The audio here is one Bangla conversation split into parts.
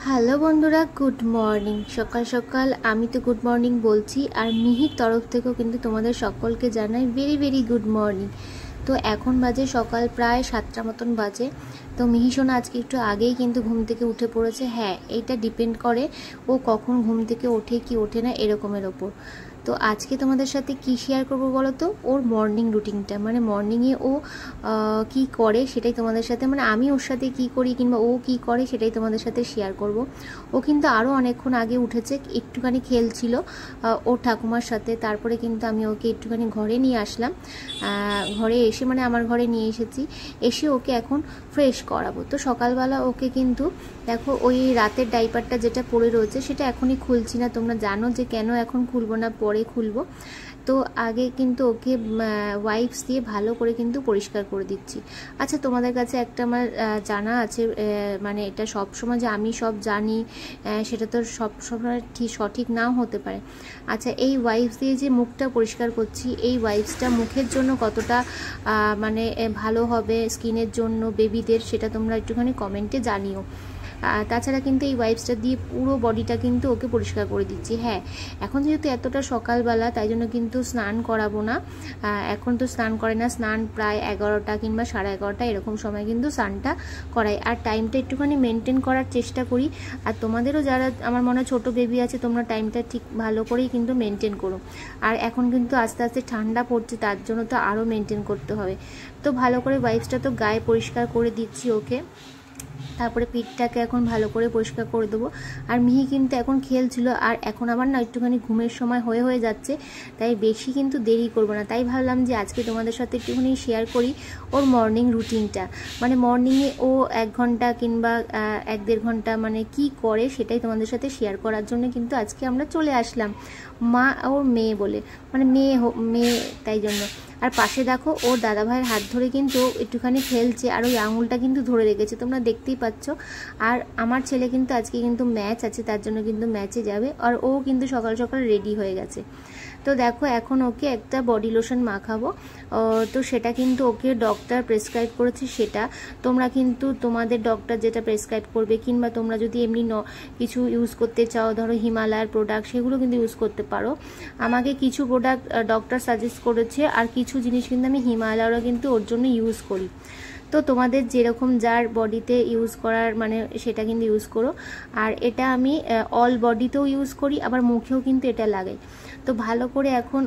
হ্যালো বন্ধুরা, গুড মর্নিং। সকাল সকাল আমি তো গুড মর্নিং বলছি, আর মিহির তরফ থেকেও কিন্তু তোমাদের সকলকে জানাই ভেরি ভেরি গুড মর্নিং। তো এখন বাজে সকাল প্রায় 7টা মতন বাজে। তো মিহি সোনা আজকে একটু আগেই কিন্তু ঘুম থেকে উঠে পড়েছে। হ্যাঁ, এইটা ডিপেন্ড করে ও কখন ঘুম থেকে ওঠে কি ওঠে না এরকমের ওপর। তো আজকে তোমাদের সাথে কি শেয়ার করবো বলো তো, ওর মর্নিং রুটিনটা, মানে মর্নিংয়ে ও কি করে সেটাই তোমাদের সাথে, মানে আমি ওর সাথে কি করি কিংবা ও কি করে সেটাই তোমাদের সাথে শেয়ার করব। ও কিন্তু আরও অনেকক্ষণ আগে উঠেছে, একটুখানি খেলছিল ওর ঠাকুমার সাথে। তারপরে কিন্তু আমি ওকে একটুখানি ঘরে নিয়ে আসলাম। ঘরে এসে, মানে আমার ঘরে নিয়ে এসেছি, এসে ওকে এখন ফ্রেশ করাবো। তো সকালবেলা ওকে কিন্তু দেখো ওই রাতের ডাইপারটা যেটা পড়ে রয়েছে সেটা এখনই খুলছি না। তোমরা জানো যে কেন এখন খুলবো না, পরে খুলবো। তো আগে কিন্তু ওকে ওয়াইপস দিয়ে ভালো করে কিন্তু পরিষ্কার করে দিচ্ছি। আচ্ছা, তোমাদের কাছে একটা আমার জানা আছে, মানে এটা সব সময় যে আমি সব জানি সেটা তো সব সময় ঠিক সঠিক নাও হতে পারে। আচ্ছা, এই ওয়াইপস দিয়ে যে মুখটা পরিষ্কার করছি, এই ওয়াইপসটা মুখের জন্য কতটা মানে ভালো হবে স্কিনের জন্য বেবিদের, সেটা তোমরা একটুখানি কমেন্টে জানিও। তাছাড়া কিন্তু এই ওয়াইপসটা দিয়ে পুরো বডিটা কিন্তু ওকে পরিষ্কার করে দিচ্ছি। হ্যাঁ, এখন যেহেতু এতটা সকালবেলা তাই জন্য কিন্তু স্নান করাবো না। এখন তো স্নান করে না, স্নান প্রায় 11টা কিংবা 11:30 এরকম সময় কিন্তু স্নানটা করাই। আর টাইমটা একটুখানি মেনটেন করার চেষ্টা করি। আর তোমাদেরও যারা আমার মনে হয় ছোটো বেবি আছে, তোমরা টাইমটা ঠিক ভালো করেই কিন্তু মেনটেন করো। আর এখন কিন্তু আস্তে আস্তে ঠান্ডা পড়ছে, তার জন্য তো আরও মেনটেন করতে হবে। তো ভালো করে ওয়াইপসটা তো গায়ে পরিষ্কার করে দিচ্ছি ওকে। তারপরে পিঠটাকে এখন ভালো করে পরিষ্কার করে দেবো। আর মিহি কিন্তু এখন খেলছিল, আর এখন আমার না একটুখানি ঘুমের সময় হয়ে যাচ্ছে, তাই বেশি কিন্তু দেরি করবো না। তাই ভাবলাম যে আজকে তোমাদের সাথে একটুখানি শেয়ার করি ওর মর্নিং রুটিনটা, মানে মর্নিংয়ে ও 1 ঘন্টা কিংবা 1-1.5 ঘন্টা মানে কি করে সেটাই তোমাদের সাথে শেয়ার করার জন্য কিন্তু আজকে আমরা চলে আসলাম, মা ওর মেয়ে বলে, মানে মেয়ে তাই জন্য। আর পাশে দেখো ওর দাদাভাইয়ের হাত ধরে কিন্তু একটুখানি খেলছে, আর ওই আঙুলটা কিন্তু ধরে রেখেছে, তোমরা দেখতেই পাচ্ছ। আর আমার ছেলে কিন্তু আজকে কিন্তু ম্যাচ আছে, তার জন্য কিন্তু ম্যাচে যাবে, আর ও কিন্তু সকাল সকাল রেডি হয়ে গেছে। তো দেখো এখন ওকে একটা বডি লোশন মাখাবো। তো সেটা কিন্তু ওকে ডক্টর প্রেসক্রাইব করেছে, সেটা তোমরা কিন্তু তোমাদের ডক্টর যেটা প্রেসক্রাইব করবে, কিংবা তোমরা যদি এমনি কিছু ইউজ করতে চাও, ধরো হিমালয়ার প্রোডাক্ট, সেগুলো কিন্তু ইউজ করতে পারো। আমাকে কিছু প্রোডাক্ট ডক্টর সাজেস্ট করেছে, আর কিছু জিনিস কিন্তু আমি হিমালয়ারও কিন্তু ওর জন্য ইউজ করি। তো তোমাদের যেরকম যার বডিতে ইউজ করার মানে সেটা কিন্তু ইউজ করো। আর এটা আমি অল বডিতেও ইউজ করি, আবার মুখেও কিন্তু এটা লাগাই। তো ভালো করে এখন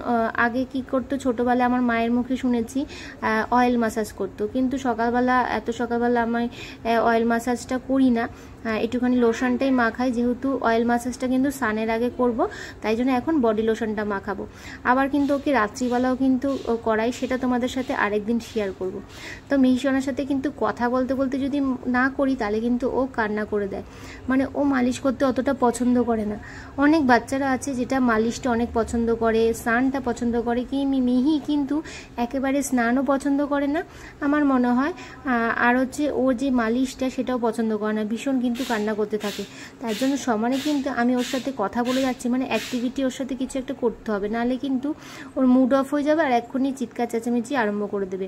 আগে কি করতো, ছোটোবেলা আমার মায়ের মুখে শুনেছি অয়েল মাসাজ করতো, কিন্তু এত সকালবেলা আমি অয়েল মাসাজটা করি না, একটুখানি লোশনটাই মাখাই। যেহেতু অয়েল মাসাজটা কিন্তু স্নানের আগে করব, তাই জন্য এখন বডি লোশনটা মাখাবো। আবার কিন্তু ওকে রাত্রিবেলাও কিন্তু করাই, সেটা তোমাদের সাথে আরেকদিন শেয়ার করব। তো মিহিসোনার সাথে কিন্তু কথা বলতে বলতে যদি না করি তাহলে কিন্তু ও কান্না করে দেয়, মানে ও মালিশ করতে অতটা পছন্দ করে না। অনেক বাচ্চারা আছে যেটা মালিশটা অনেক পছন্দ করে, স্নানটা পছন্দ করে, কি মিহি কিন্তু একেবারে স্নানও পছন্দ করে না আমার মনে হয়। আর হচ্ছে ও যে মালিশটা সেটাও পছন্দ করে না, ভীষণ কিন্তু কান্না করতে থাকে। তার জন্য সমানে কিন্তু আমি ওর সাথে কথা বলে যাচ্ছি, মানে অ্যাক্টিভিটি ওর সাথে কিছু একটা করতে হবে, নাহলে কিন্তু ওর মুড অফ হয়ে যাবে আর এক্ষুনি চিৎকার চেঁচামেচি আরম্ভ করে দেবে।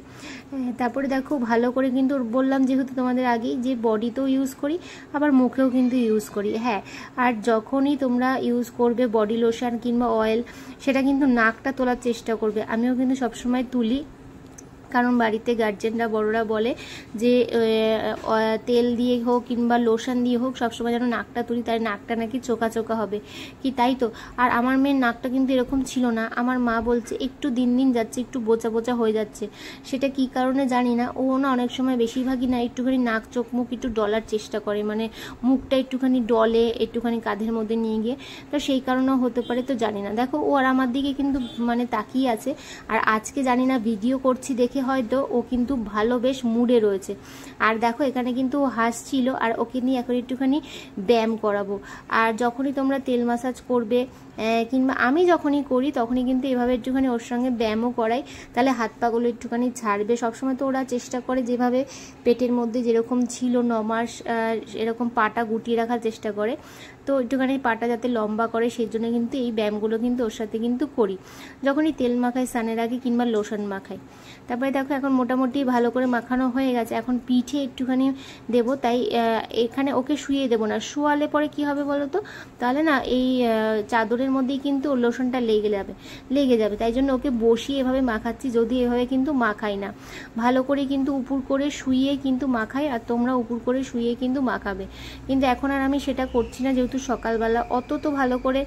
তারপরে দেখো ভালো করে কিন্তু বললাম যেহেতু তোমাদের আগেই, যে বডিতেও ইউজ করি আবার মুখেও কিন্তু ইউজ করি। হ্যাঁ, আর যখনই তোমরা ইউজ করবে বডি লোশন কিংবা অয়েল, সেটা কিন্তু নাকটা তোলার চেষ্টা করবে। আমিও কিন্তু সবসময় তুলি, কারণ বাড়িতে গার্জেনরা বড়রা বলে যে তেল দিয়ে হোক কিংবা লোশন দিয়ে হোক সবসময় যেন নাকটা তুলি, তাই নাকটা নাকি চোকা চোকা হবে কি, তাই তো। আর আমার মেয়ের নাকটা কিন্তু এরকম ছিল না, আমার মা বলছে একটু দিন দিন যাচ্ছে একটু বোচা বোচা হয়ে যাচ্ছে, সেটা কি কারণে জানি না। ও না অনেক সময় বেশিরভাগই না একটুখানি নাক চোখ মুখ একটু ডলার চেষ্টা করে, মানে মুখটা একটুখানি ডলে একটুখানি কাঁধের মধ্যে নিয়ে গিয়ে, তো সেই কারণেও হতে পারে, তো জানি না। দেখো ও আর আমার দিকে কিন্তু মানে তাকিয়ে আছে, আর আজকে জানি না ভিডিও করছি দেখে হয়তো ও কিন্তু ভালো বেশ মুডে রয়েছে। আর দেখো এখানে কিন্তু ও হাসছিল, আর ওকে নিয়ে এখন একটুখানি ব্যায়াম করাবো। আর যখনই তোমরা তেল মাসাজ করবে কিংবা আমি যখনই করি তখনই কিন্তু এভাবে একটুখানি ওর সঙ্গে ব্যায়ামও করাই, তাহলে হাত পাগুলো একটুখানি ছাড়বে। সবসময় তো ওরা চেষ্টা করে যেভাবে পেটের মধ্যে যেরকম ছিল 9 মাস এরকম পাটা গুটিয়ে রাখার চেষ্টা করে, তো একটুখানি পাটা যাতে লম্বা করে সেই জন্য কিন্তু এই ব্যায়ামগুলো কিন্তু ওর সাথে কিন্তু করি যখনই তেল মাখাই স্নানের আগে কিংবা লোশন মাখাই। তারপরে দেখো এখন মোটামুটি ভালো করে মাখানো হয়ে গেছে, এখন পিঠে একটুখানি দেবো, তাই এখানে ওকে শুয়ে দেবো না, শুয়ালে পরে কি হবে বলো তো, তাহলে না এই চাদরের মধ্যেই কিন্তু ওর লোশনটা লেগে যাবে, তাই জন্য ওকে বসিয়ে এভাবে মাখাচ্ছি। যদি এভাবে কিন্তু মাখাই না, ভালো করে কিন্তু উপুর করে শুয়ে কিন্তু মাখাই, আর তোমরা উপুর করে শুয়ে কিন্তু মাখাবে। কিন্তু এখন আর আমি সেটা করছি না, যেহেতু সকালবেলা অত তো ভালো করে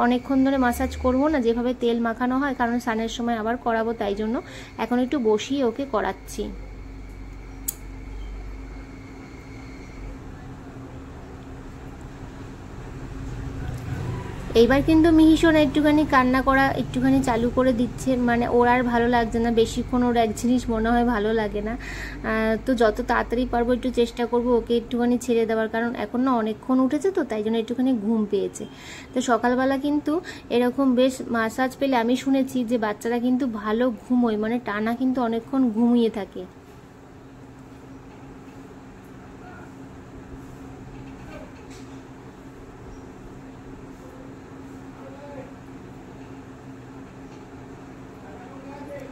অনেকক্ষণ ধরে মাসাজ করবো না যেভাবে তেল মাখানো হয়, কারণ স্নানের সময় আবার করাবো, তাই জন্য এখন একটু বসিয়ে ওকে করাচ্ছি। এইবার কিন্তু মিহিসোনা একটুখানি কান্না করা একটুখানি চালু করে দিচ্ছে, মানে ওর আর ভালো লাগছে না বেশিক্ষণ, ওর এক জিনিস মনে হয় ভালো লাগে না। তো যত তাড়াতাড়ি পারবো একটু চেষ্টা করবো ওকে একটুখানি ছেড়ে দেওয়ার, কারণ এখন না অনেকক্ষণ উঠেছে তো, তাই জন্য একটুখানি ঘুম পেয়েছে। তো সকালবেলা কিন্তু এরকম বেশ মাসাজ পেলে আমি শুনেছি যে বাচ্চারা কিন্তু ভালো ঘুমোয়, মানে টানা কিন্তু অনেকক্ষণ ঘুমিয়ে থাকে।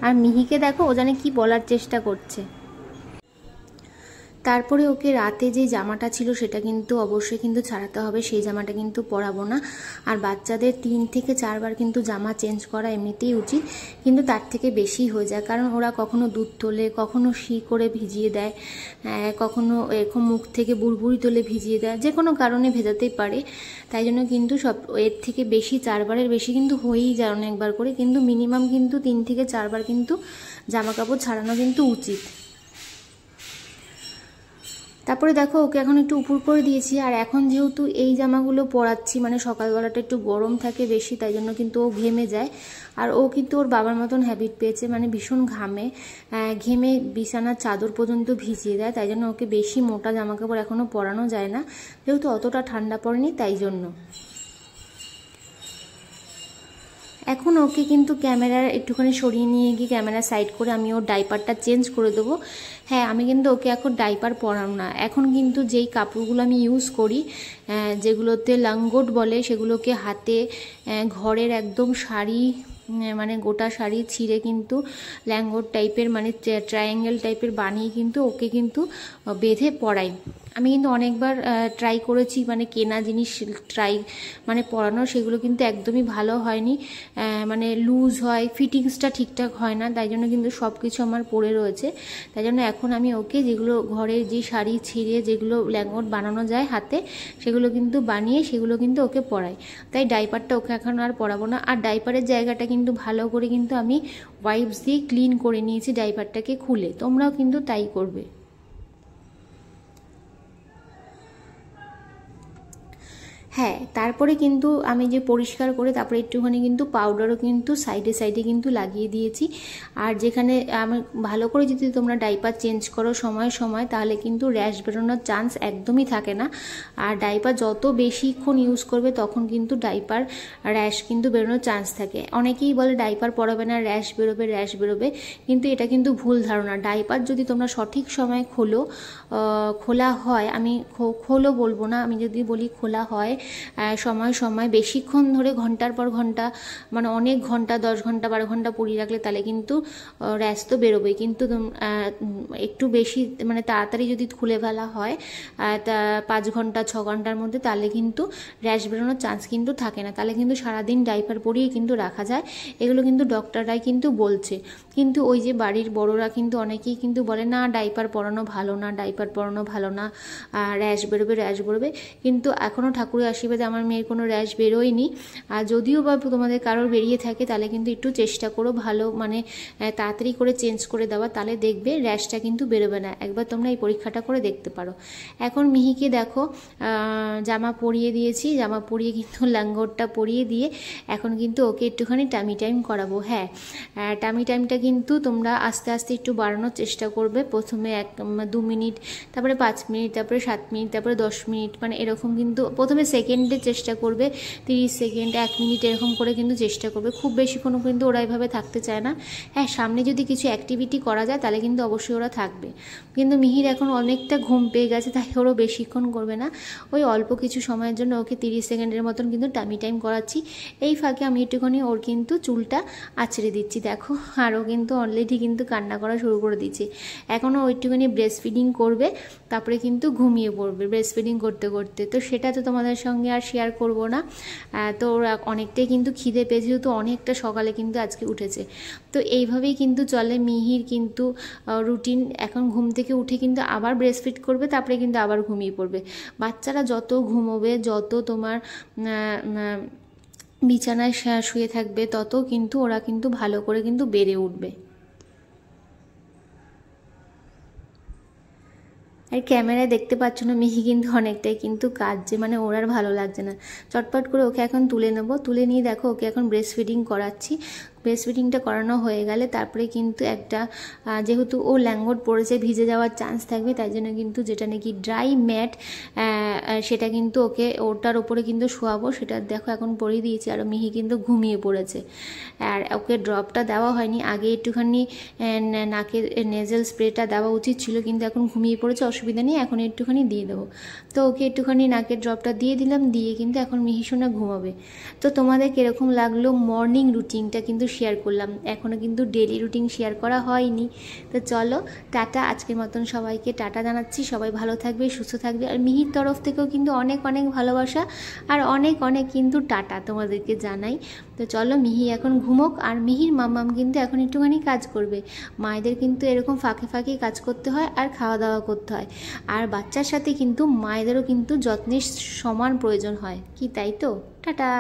আর মিহিকে দেখো ও জানে কি বলার চেষ্টা করছে। তারপরে ওকে রাতে যে জামাটা ছিল সেটা কিন্তু অবশ্যই কিন্তু ছাড়াতে হবে, সেই জামাটা কিন্তু পরাবো না। আর বাচ্চাদের 3 থেকে 4 বার কিন্তু জামা চেঞ্জ করা এমনিতেই উচিত, কিন্তু তার থেকে বেশি হয়ে যায়, কারণ ওরা কখনো দুধ তোলে, কখনো শি করে ভিজিয়ে দেয়, কখনো এরকম মুখ থেকে বুড়বুড়ি তোলে ভিজিয়ে দেয়, যে কোনো কারণে ভেজাতেই পারে। তাই জন্য কিন্তু সব এর থেকে বেশি 4 বারের বেশি কিন্তু হয়েই যায় অনেকবার করে, কিন্তু মিনিমাম কিন্তু 3 থেকে 4 বার কিন্তু জামা কাপড় ছাড়ানো কিন্তু উচিত। তারপরে দেখো ওকে এখন একটু উপর করে দিয়েছি, আর এখন যেহেতু এই জামাগুলো পরাচ্ছি, মানে সকালবেলাটা একটু গরম থাকে বেশি, তাই জন্য কিন্তু ও ঘেমে যায়। আর ও কিন্তু ওর বাবার মতন হ্যাবিট পেয়েছে, মানে ভীষণ ঘেমে বিছানার চাদর পর্যন্ত ভিজিয়ে দেয়, তাই জন্য ওকে বেশি মোটা জামাকাপড় এখনও পরানো যায় না, যেহেতু অতটা ঠান্ডা পড়েনি তাই জন্য। এখন ওকে কিন্তু ক্যামেরার একটুখানি সরিয়ে নিয়ে গিয়ে ক্যামেরা সাইড করে আমি ওর ডাইপারটা চেঞ্জ করে দেবো। হ্যাঁ, আমি কিন্তু ওকে এখন ডাইপার পরানো না, এখন কিন্তু যেই কাপড়গুলো আমি ইউজ করি যেগুলোতে লাঙ্গোট বলে, সেগুলোকে হাতে ঘরের একদম শাড়ি, মানে গোটা শাড়ি ছিঁড়ে কিন্তু ল্যাঙ্গোট টাইপের মানে ট্রায়াঙ্গেল টাইপের বানিয়ে কিন্তু ওকে কিন্তু বেঁধে পরাই। আমি কিন্তু অনেকবার ট্রাই করেছি, মানে কেনা জিনিস মানে পরানো, সেগুলো কিন্তু একদমই ভালো হয়নি, মানে লুজ হয়, ফিটিংসটা ঠিকঠাক হয় না, তাই জন্য কিন্তু সব কিছু আমার পড়ে রয়েছে। তাই জন্য এখন আমি ওকে যেগুলো ঘরে যে শাড়ি ছিঁড়ে যেগুলো ল্যাঙ্গোট বানানো যায় হাতে, সেগুলো কিন্তু বানিয়ে সেগুলো কিন্তু ওকে পরাই। তাই ডাইপারটা ওকে এখন আর পরাবো না। আর ডাইপারের জায়গাটা কিন্তু ভালো করে কিন্তু আমি ওয়াইপস দিয়ে ক্লিন করে নিয়েছি ডাইপারটাকে খুলে, তোমরাও কিন্তু তাই করবে। হ্যাঁ, তারপরে কিন্তু আমি যে পরিষ্কার করে তারপরে একটুখানি কিন্তু পাউডারও কিন্তু সাইডে কিন্তু লাগিয়ে দিয়েছি। আর যেখানে আমি ভালো করে যদি তোমরা ডাইপার চেঞ্জ করো সময় সময়, তাহলে কিন্তু র্যাশ বেরোনোর চান্স একদমই থাকে না। আর ডাইপার যত বেশিক্ষণ ইউজ করবে তখন কিন্তু ডাইপার র্যাশ কিন্তু বেরোনোর চান্স থাকে। অনেকেই বলে ডাইপার পরাবে না, র্যাশ বেরোবে, কিন্তু এটা কিন্তু ভুল ধারণা। ডাইপার যদি তোমরা সঠিক সময় খোলা হয়, আমি খোলো বলবো না, আমি যদি বলি খোলা হয় সময় বেশিক্ষণ ধরে ঘন্টার পর ঘন্টা, মানে অনেক ঘন্টা 10 ঘন্টা 12 ঘন্টা পরিয়ে রাখলে তাহলে কিন্তু র্যাশ তো বেরোবে, কিন্তু একটু বেশি মানে তাড়াতাড়ি যদি খুলে ফেলা হয় 5 ঘন্টা 6 ঘন্টার মধ্যে, তাহলে কিন্তু র্যাশ বেরোনোর চান্স কিন্তু থাকে না, তাহলে কিন্তু সারাদিন ডাইপার পরিয়ে কিন্তু রাখা যায়। এগুলো কিন্তু ডক্টররাই কিন্তু বলছে। কিন্তু ওই যে বাড়ির বড়রা কিন্তু অনেকেই কিন্তু বলে না ডাইপার পরানো ভালো না, র্যাশ বেরোবে, কিন্তু এখনও ঠাকুরের আশীর্বাদে আমার মেয়ের কোনো র্যাশ বেরোয়নি। আর যদিও বা তোমাদের কারোর বেরিয়ে থাকে, তাহলে কিন্তু একটু চেষ্টা করো ভালো মানে তাড়াতাড়ি করে চেঞ্জ করে দেওয়া, তাহলে দেখবে র্যাশটা কিন্তু বেরোবে না। একবার তোমরা এই পরীক্ষাটা করে দেখতে পারো। এখন মিহিকে দেখো জামা পরিয়ে দিয়েছি, জামা পরিয়ে কিন্তু ল্যাঙ্গোটটা পরিয়ে দিয়ে এখন কিন্তু ওকে একটুখানি টামি টাইম করাবো। হ্যাঁ, টামি টাইমটা কিন্তু তোমরা আস্তে আস্তে একটু বাড়ানোর চেষ্টা করবে। প্রথমে 2 মিনিট, তারপরে 5 মিনিট, তারপরে 7 মিনিট, তারপরে 10 মিনিট, মানে এরকম কিন্তু প্রথমে সেকেন্ডে চেষ্টা করবে, 30 সেকেন্ড 1 মিনিট এরকম করে কিন্তু চেষ্টা করবে, খুব বেশিক্ষণ কিন্তু ওরা এভাবে থাকতে চায় না। হ্যাঁ, সামনে যদি কিছু অ্যাক্টিভিটি করা যায় তাহলে কিন্তু অবশ্যই ওরা থাকবে। কিন্তু মিহির এখন অনেকটা ঘুম পেয়ে গেছে, তাই ওরও বেশিক্ষণ করবে না, ওই অল্প কিছু সময়ের জন্য ওকে 30 সেকেন্ডের মতন কিন্তু টামি টাইম করাচ্ছি। এই ফাঁকে আমি একটুখানি ওর কিন্তু চুলটা আঁচড়ে দিচ্ছি, দেখো আরও কিন্তু অলরেডি কিন্তু কান্না করা শুরু করে দিচ্ছি। এখনও একটুখানি ব্রেস্ট ফিডিং করবে, তারপরে কিন্তু ঘুমিয়ে পড়বে ব্রেস্ট ফিডিং করতে করতে। তো সেটা তো তোমাদের সঙ্গে আর শেয়ার করব না। তো ওরা অনেকটাই কিন্তু খিদে পেয়েছে, যেহেতু অনেকটা সকালে কিন্তু আজকে উঠেছে। তো এইভাবেই কিন্তু চলে মিহির কিন্তু রুটিন। এখন ঘুম থেকে উঠে কিন্তু আবার ব্রেস্ট ফিড করবে, তারপরে কিন্তু আবার ঘুমিয়ে পড়বে। বাচ্চারা যত ঘুমোবে, যত তোমার বিছানায় শুয়ে থাকবে, তত কিন্তু ওরা কিন্তু ভালো করে কিন্তু বেড়ে উঠবে। আর ক্যামেরায় দেখতে পাচ্ছ না, মিহি কিন্তু অনেকটাই কিন্তু কাঁদছে, মানে ওর আর ভালো লাগছে না। চটপট করে ওকে এখন তুলে নেব, তুলে নিয়ে দেখো ওকে এখন ব্রেস্ট ফিডিং করাচ্ছি। ব্রেস্ট ফিডিংটা করানো হয়ে গেলে তারপরে কিন্তু একটা, যেহেতু ও ল্যাঙ্গট পড়েছে, ভিজে যাওয়ার চান্স থাকবে, তাই জন্য কিন্তু যেটা নাকি ড্রাই ম্যাট, সেটা কিন্তু ওকে ওটার ওপরে কিন্তু শোয়াবো। সেটা দেখো এখন পরিয়ে দিয়েছি, আর মিহি কিন্তু ঘুমিয়ে পড়েছে। আর ওকে ড্রপটা দেওয়া হয়নি, আগে একটুখানি নাকের নেজেল স্প্রেটা দেওয়া উচিত ছিল, কিন্তু এখন ঘুমিয়ে পড়েছে, অসুবিধা নেই, এখন একটুখানি দিয়ে দেবো। তো ওকে একটুখানি নাকের ড্রপটা দিয়ে দিলাম, দিয়ে কিন্তু এখন মিহি সোনা ঘুমাবে। তো তোমাদের কীরকম লাগলো মর্নিং রুটিনটা কিন্তু শেয়ার করলাম, এখনও কিন্তু ডেলি রুটিন শেয়ার করা হয়নি। তো চলো টাটা, আজকের মতন সবাইকে টাটা জানাচ্ছি। সবাই ভালো থাকবে, সুস্থ থাকবে, আর মিহির তরফ থেকেও কিন্তু অনেক অনেক ভালোবাসা আর অনেক অনেক কিন্তু টাটা তোমাদেরকে জানাই। তো চলো মিহি এখন ঘুমোক, আর মিহির মাম্মাম কিন্তু এখন একটুখানি কাজ করবে। মায়েদের কিন্তু এরকম ফাঁকে ফাঁকে কাজ করতে হয় আর খাওয়া দাওয়া করতে হয়, আর বাচ্চার সাথে কিন্তু মায়েদেরও কিন্তু যত্নের সমান প্রয়োজন হয়, কি তাই তো? টাটা।